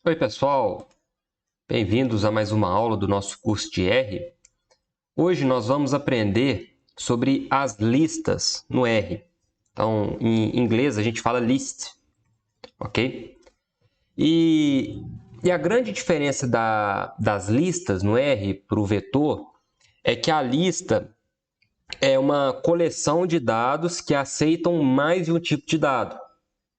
Oi, pessoal! Bem-vindos a mais uma aula do nosso curso de R. Hoje nós vamos aprender sobre as listas no R. Então, em inglês a gente fala list, ok? E a grande diferença das listas no R para o vetor é que a lista é uma coleção de dados que aceitam mais de um tipo de dado.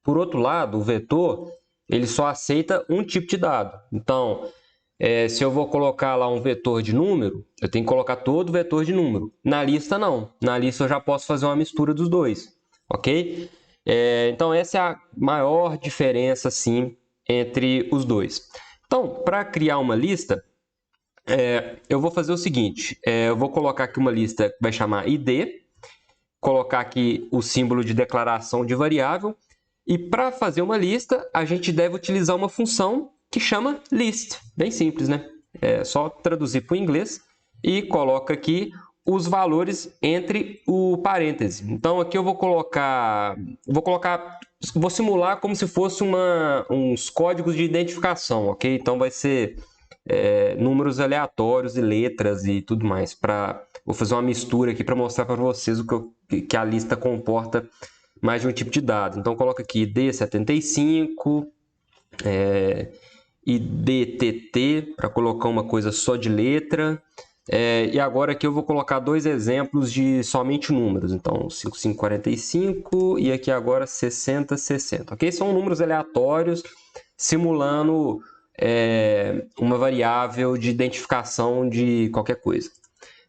Por outro lado, o vetor ele só aceita um tipo de dado. Então, se eu vou colocar lá um vetor de número, eu tenho que colocar todo o vetor de número. Na lista, não. Na lista, eu já posso fazer uma mistura dos dois, ok? Então, essa é a maior diferença, sim, entre os dois. Então, para criar uma lista, eu vou fazer o seguinte. Eu vou colocar aqui uma lista que vai chamar ID, colocar aqui o símbolo de declaração de variável, e para fazer uma lista, a gente deve utilizar uma função que chama list. Bem simples, né? É só traduzir para o inglês e coloca aqui os valores entre o parêntese. Então, aqui eu vou simular como se fosse uns códigos de identificação, ok? Então, vai ser números aleatórios e letras e tudo mais. Vou fazer uma mistura aqui para mostrar para vocês que a lista comporta mais de um tipo de dado. Então, coloca aqui ID75, IDTT, para colocar uma coisa só de letra. E agora aqui eu vou colocar dois exemplos de somente números. Então, 5545 e aqui agora 6060. Ok? São números aleatórios simulando uma variável de identificação de qualquer coisa.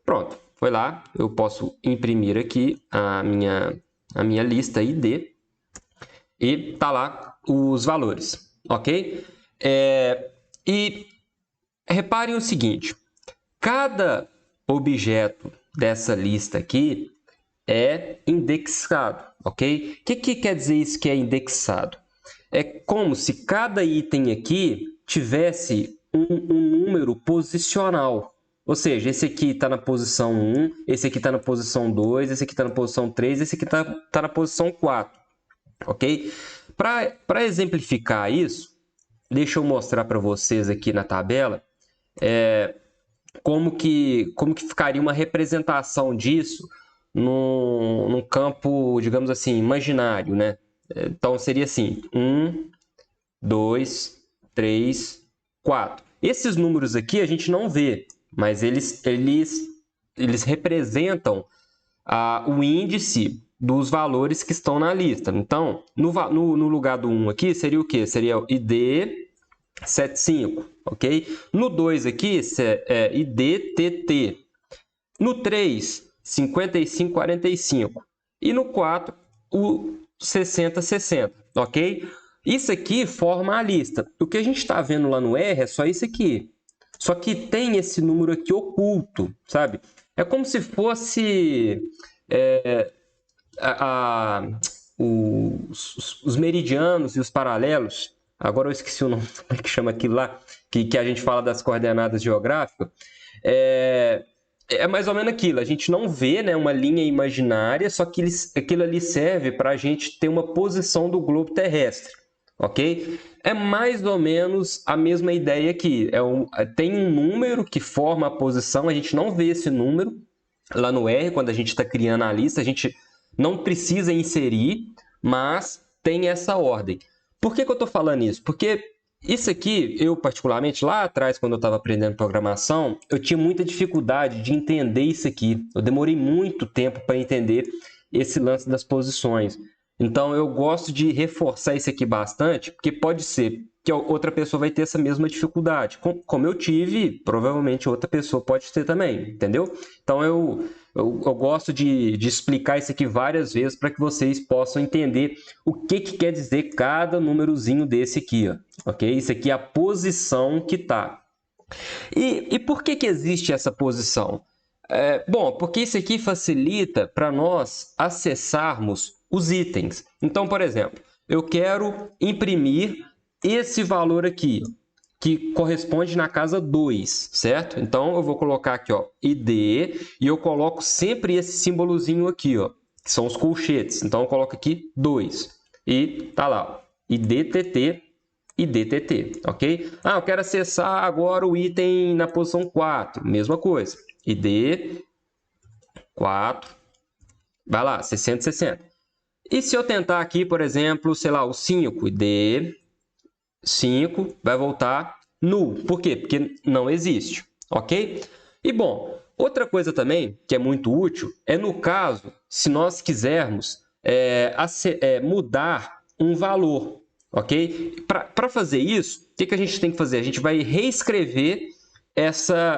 Pronto, foi lá. Eu posso imprimir aqui a minha lista ID e tá lá os valores, ok? E reparem o seguinte, cada objeto dessa lista aqui é indexado, ok? O que quer dizer isso que é indexado? É como se cada item aqui tivesse um número posicional. Ou seja, esse aqui está na posição 1, esse aqui está na posição 2, esse aqui está na posição 3, esse aqui está na posição 4. Ok? Para exemplificar isso, deixa eu mostrar para vocês aqui na tabela como que ficaria uma representação disso num campo, digamos assim, imaginário, né? Então, seria assim, 1, 2, 3, 4. Esses números aqui a gente não vê, mas eles representam o índice dos valores que estão na lista. Então, no lugar do 1 aqui, seria o quê? Seria o ID 75, ok? No 2 aqui, é IDTT. No 3, 5545. E no 4, o 6060, ok? Isso aqui forma a lista. O que a gente está vendo lá no R é só isso aqui. Só que tem esse número aqui oculto, sabe? É como se fosse os meridianos e os paralelos. Agora eu esqueci o nome, como é que chama aquilo lá, que a gente fala das coordenadas geográficas. É mais ou menos aquilo, a gente não vê, né, uma linha imaginária, só que aquilo ali serve para a gente ter uma posição do globo terrestre, ok? É mais ou menos a mesma ideia aqui, tem um número que forma a posição, a gente não vê esse número lá no R, quando a gente está criando a lista, a gente não precisa inserir, mas tem essa ordem. Por que eu estou falando isso? Porque isso aqui, eu particularmente, lá atrás, quando eu estava aprendendo programação, eu tinha muita dificuldade de entender isso aqui. Eu demorei muito tempo para entender esse lance das posições. Então, eu gosto de reforçar isso aqui bastante, porque pode ser que outra pessoa vai ter essa mesma dificuldade. Como eu tive, provavelmente outra pessoa pode ter também, entendeu? Então, eu gosto de explicar isso aqui várias vezes para que vocês possam entender o que quer dizer cada númerozinho desse aqui, ó, ok? Isso aqui é a posição que está. E por que existe essa posição? Bom, porque isso aqui facilita para nós acessarmos os itens. Então, por exemplo, eu quero imprimir esse valor aqui, que corresponde na casa 2, certo? Então, eu vou colocar aqui, ó, ID, e eu coloco sempre esse símbolozinho aqui, ó, que são os colchetes. Então, eu coloco aqui 2. E tá lá, ó, IDTT IDTT, ok? Ah, eu quero acessar agora o item na posição 4, mesma coisa, ID 4, vai lá, 660. E se eu tentar aqui, por exemplo, sei lá, o 5, ID 5, vai voltar null. Por quê? Porque não existe, ok? E, bom, outra coisa também que é muito útil é no caso, se nós quisermos mudar um valor, ok? Para fazer isso, o que a gente tem que fazer? A gente vai reescrever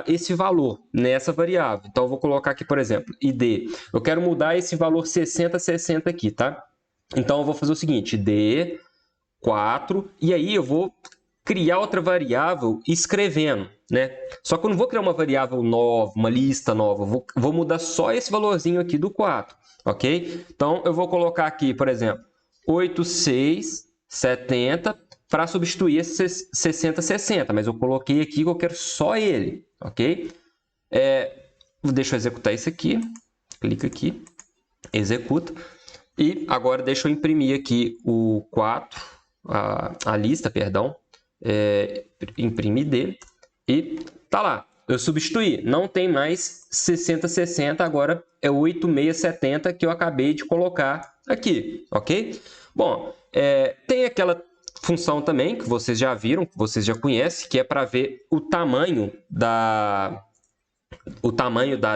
esse valor nessa variável. Então, eu vou colocar aqui, por exemplo, ID. Eu quero mudar esse valor 6060 aqui, tá? Então, eu vou fazer o seguinte, ID 4, e aí eu vou criar outra variável escrevendo, né? Só que eu não vou criar uma variável nova, uma lista nova, vou mudar só esse valorzinho aqui do 4, ok? Então, eu vou colocar aqui, por exemplo, 8670 para substituir esse 6060, mas eu coloquei aqui que eu quero só ele, ok? Deixa eu executar isso aqui, clica aqui, executa, e agora deixa eu imprimir aqui o 4, a lista, perdão, imprime ID, e tá lá, eu substituí, não tem mais 6060, agora é 8670 que eu acabei de colocar aqui, ok? Bom, tem aquela função também que vocês já viram, que vocês já conhecem, que é para ver o tamanho da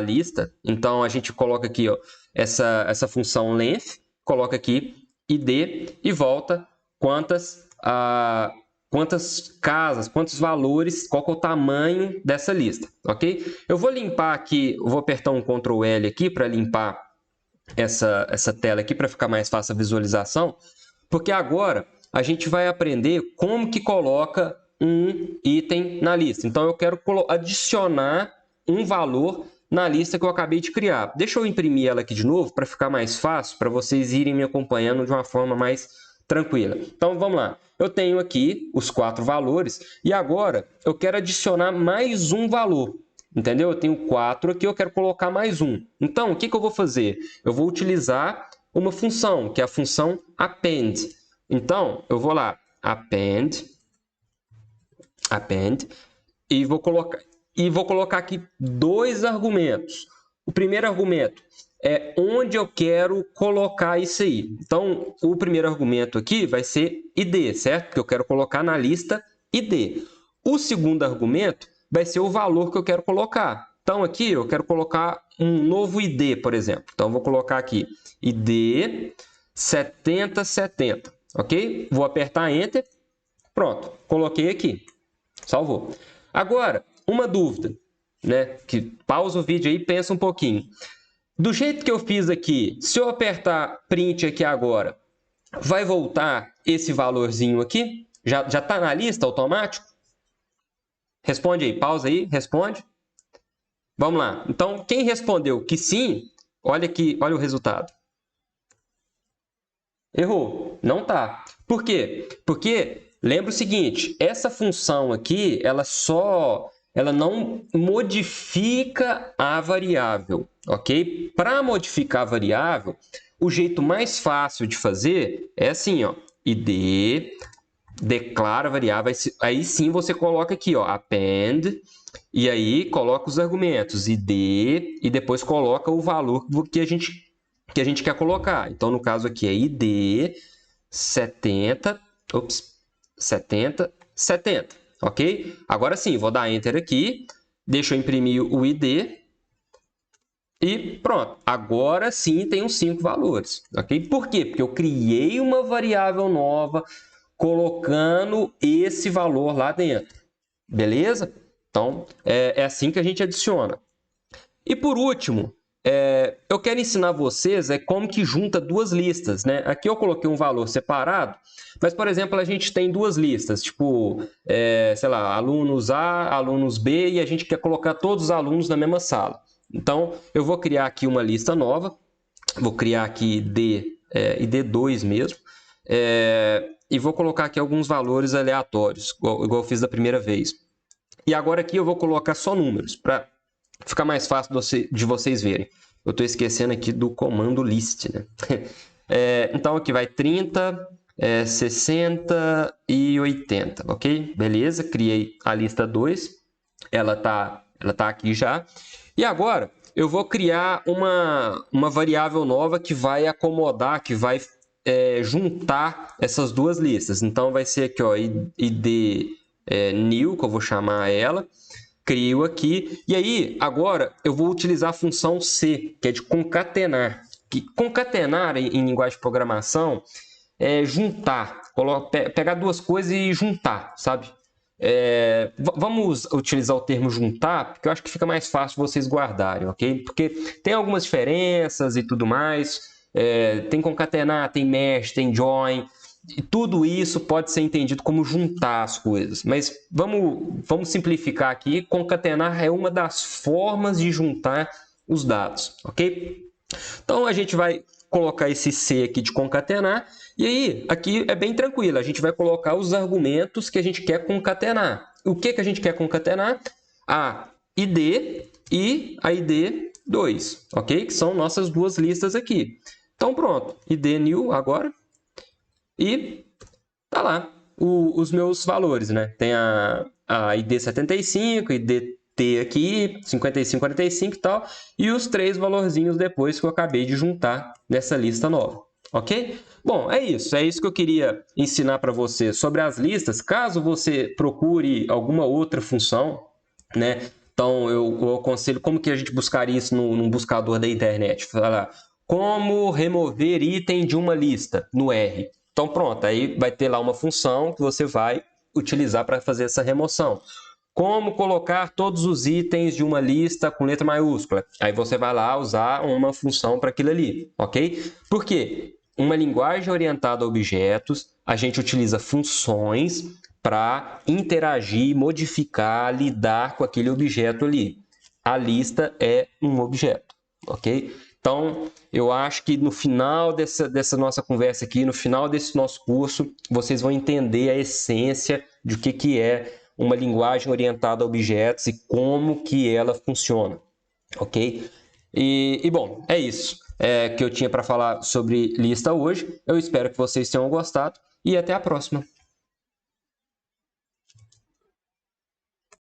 lista. Então, a gente coloca aqui ó, essa função length, coloca aqui id e volta quantas casas, quantos valores, qual que é o tamanho dessa lista, ok? Eu vou limpar aqui, vou apertar um Ctrl L aqui para limpar essa tela aqui para ficar mais fácil a visualização, porque agora a gente vai aprender como que coloca um item na lista. Então, eu quero adicionar um valor na lista que eu acabei de criar. Deixa eu imprimir ela aqui de novo para ficar mais fácil, para vocês irem me acompanhando de uma forma mais tranquila. Então, vamos lá. Eu tenho aqui os 4 valores e agora eu quero adicionar mais um valor. Entendeu? Eu tenho 4 aqui, eu quero colocar mais um. Então, o que eu vou fazer? Eu vou utilizar uma função, que é a função append. Então, eu vou lá, append, e vou colocar aqui 2 argumentos. O primeiro argumento é onde eu quero colocar isso aí. Então, o primeiro argumento aqui vai ser ID, certo? Porque eu quero colocar na lista ID. O segundo argumento vai ser o valor que eu quero colocar. Então, aqui eu quero colocar um novo ID, por exemplo. Então, eu vou colocar aqui ID 7070, ok? Vou apertar Enter. Pronto, coloquei aqui. Salvou. Agora, uma dúvida, né? Que pausa o vídeo aí e pensa um pouquinho. Do jeito que eu fiz aqui, se eu apertar Print aqui agora, vai voltar esse valorzinho aqui? Já está na lista automático? Responde aí, pausa aí, responde. Vamos lá. Então, quem respondeu que sim, olha aqui, olha o resultado. Errou, não tá. Por quê? Porque lembra o seguinte, essa função aqui, ela não modifica a variável, ok? Para modificar a variável, o jeito mais fácil de fazer é assim, ó, id declara a variável, aí sim você coloca aqui, ó, append, e aí coloca os argumentos, id, e depois coloca o valor que a gente quer colocar. Então, no caso aqui é id 70, 70, ok? Agora sim, vou dar Enter aqui, deixa eu imprimir o id, e pronto, agora sim tem os 5 valores, ok? Por quê? Porque eu criei uma variável nova, colocando esse valor lá dentro, beleza? Então, é assim que a gente adiciona. E por último, eu quero ensinar vocês como que junta 2 listas, né? Aqui eu coloquei um valor separado, mas, por exemplo, a gente tem 2 listas, tipo, sei lá, alunos A, alunos B, e a gente quer colocar todos os alunos na mesma sala. Então, eu vou criar aqui uma lista nova, vou criar aqui ID2 mesmo, e vou colocar aqui alguns valores aleatórios, igual eu fiz da primeira vez. E agora aqui eu vou colocar só números, para ficar mais fácil de vocês verem. Eu estou esquecendo aqui do comando list, né? Então aqui vai 30, 60 e 80, ok? Beleza, criei a lista 2, ela tá aqui já. E agora eu vou criar uma variável nova que vai acomodar, que vai juntar essas duas listas. Então vai ser aqui, ó, id new, que eu vou chamar ela. Crio aqui. E aí, agora, eu vou utilizar a função C, que é de concatenar. Concatenar, em linguagem de programação, é juntar. Pegar duas coisas e juntar, sabe? Vamos utilizar o termo juntar, porque eu acho que fica mais fácil vocês guardarem, ok? Porque tem algumas diferenças e tudo mais. Tem concatenar, tem mesh, tem join. E tudo isso pode ser entendido como juntar as coisas. Mas vamos simplificar aqui. Concatenar é uma das formas de juntar os dados, ok? Então, a gente vai colocar esse C aqui de concatenar. E aí, aqui é bem tranquilo. A gente vai colocar os argumentos que a gente quer concatenar. O que a gente quer concatenar? A ID e a ID2, ok? Que são nossas duas listas aqui. Então, pronto. ID new agora. E tá lá os meus valores, né? Tem a ID75, IDT aqui, 55, 45 e tal, e os 3 valorzinhos depois que eu acabei de juntar nessa lista nova, ok? Bom, é isso que eu queria ensinar para você sobre as listas. Caso você procure alguma outra função, né? Então, eu aconselho como que a gente buscaria isso num buscador da internet. Falar como remover item de uma lista no R. Então, pronto, aí vai ter lá uma função que você vai utilizar para fazer essa remoção. Como colocar todos os itens de uma lista com letra maiúscula? Aí você vai lá usar uma função para aquilo ali, ok? Por quê? Uma linguagem orientada a objetos, a gente utiliza funções para interagir, modificar, lidar com aquele objeto ali. A lista é um objeto, ok? Então, eu acho que no final dessa nossa conversa aqui, no final desse nosso curso, vocês vão entender a essência de o que é uma linguagem orientada a objetos e como que ela funciona, ok? E bom, é isso que eu tinha para falar sobre lista hoje. Eu espero que vocês tenham gostado e até a próxima.